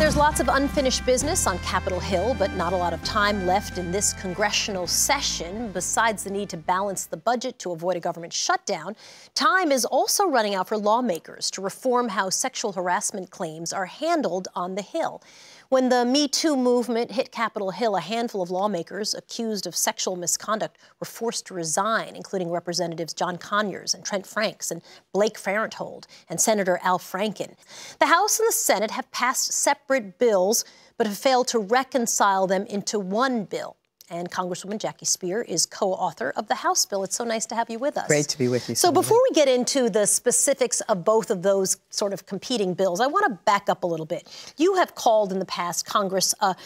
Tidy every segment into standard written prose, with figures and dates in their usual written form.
There's lots of unfinished business on Capitol Hill, but not a lot of time left in this congressional session. Besides the need to balance the budget to avoid a government shutdown, time is also running out for lawmakers to reform how sexual harassment claims are handled on the Hill. When the Me Too movement hit Capitol Hill, a handful of lawmakers accused of sexual misconduct were forced to resign, including Representatives John Conyers and Trent Franks and Blake Farenthold and Senator Al Franken. The House and the Senate have passed separate bills, but have failed to reconcile them into one bill. And Congresswoman Jackie Speier is co-author of the House bill. It's so nice to have you with us. Great to be with you. So before we get into the specifics of both of those sort of competing bills, I want to back up a little bit. You have called in the past Congress a,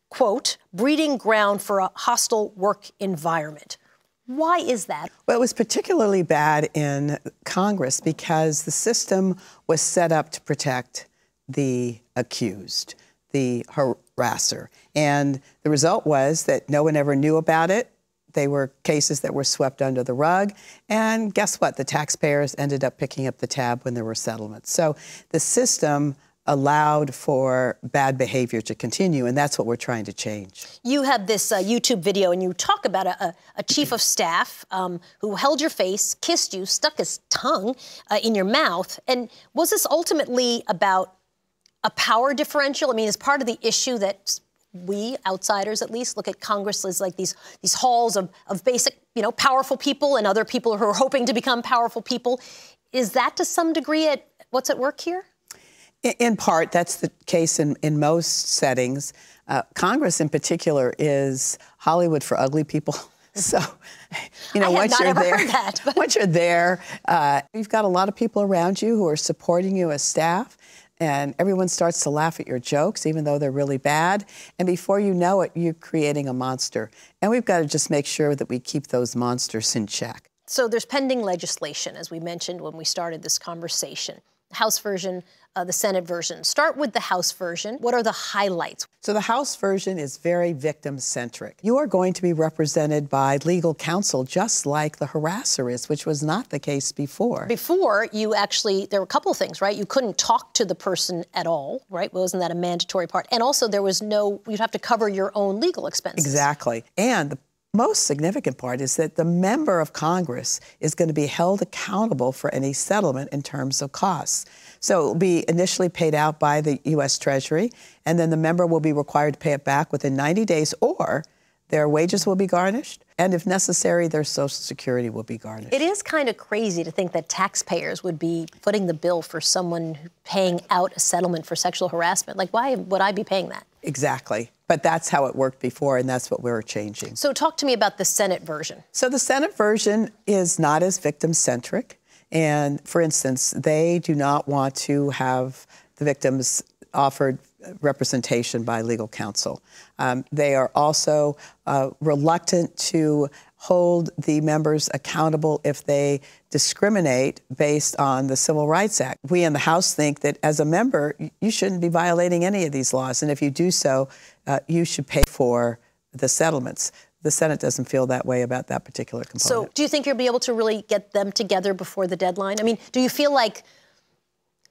quote, breeding ground for a hostile work environment. Why is that? Well, it was particularly bad in Congress because the system was set up to protect the accused, the harasser. And the result was that no one ever knew about it. They were cases that were swept under the rug. And guess what? The taxpayers ended up picking up the tab when there were settlements. So the system allowed for bad behavior to continue, and that's what we're trying to change. You have this YouTube video, and you talk about a chief of staff who held your face, kissed you, stuck his tongue in your mouth. And was this ultimately about a power differential? I mean, is part of the issue that we, outsiders at least, look at Congress as like these halls of basic, powerful people and other people who are hoping to become powerful people. Is that to some degree what's at work here? In part, that's the case in most settings. Congress in particular is Hollywood for ugly people. So, once you're there, you've got a lot of people around you who are supporting you as staff. And everyone starts to laugh at your jokes, even though they're really bad. And before you know it, you're creating a monster. And we've got to just make sure that we keep those monsters in check. So there's pending legislation, as we mentioned when we started this conversation. The House version, the Senate version. Start with the House version. What are the highlights? So the House version is very victim-centric. You are going to be represented by legal counsel just like the harasser is, which was not the case before. Before, there were a couple of things, right? You couldn't talk to the person at all, right? Wasn't that a mandatory part? And also you'd have to cover your own legal expenses. Exactly. And the most significant part is that the member of Congress is going to be held accountable for any settlement in terms of costs. So it will be initially paid out by the U.S. Treasury, and then the member will be required to pay it back within 90 days, or their wages will be garnished, and if necessary, their Social Security will be garnished. It is kind of crazy to think that taxpayers would be footing the bill for someone paying out a settlement for sexual harassment. Like, why would I be paying that? Exactly. But that's how it worked before, and that's what we're changing. So talk to me about the Senate version. So the Senate version is not as victim-centric. And, for instance, they do not want to have the victims offered representation by legal counsel. They are also reluctant to hold the members accountable if they discriminate based on the Civil Rights Act. We in the House think that as a member, you shouldn't be violating any of these laws. And if you do so, you should pay for the settlements. The Senate doesn't feel that way about that particular component. So do you think you'll be able to really get them together before the deadline? I mean, do you feel like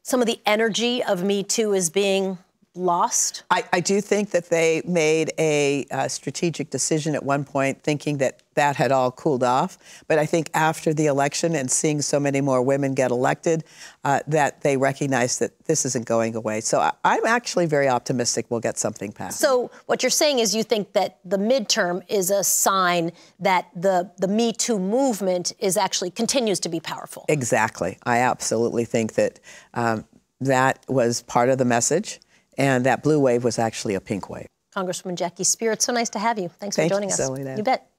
some of the energy of Me Too is being lost? I do think that they made a strategic decision at one point, thinking that that had all cooled off. But I think after the election and seeing so many more women get elected, that they recognized that this isn't going away. So I'm actually very optimistic we'll get something passed. So what you're saying is you think that the midterm is a sign that the Me Too movement continues to be powerful. Exactly. I absolutely think that that was part of the message. And that blue wave was actually a pink wave. Congresswoman Jackie Speier, it's so nice to have you. Thanks for joining us. Thank you, Selena. You bet.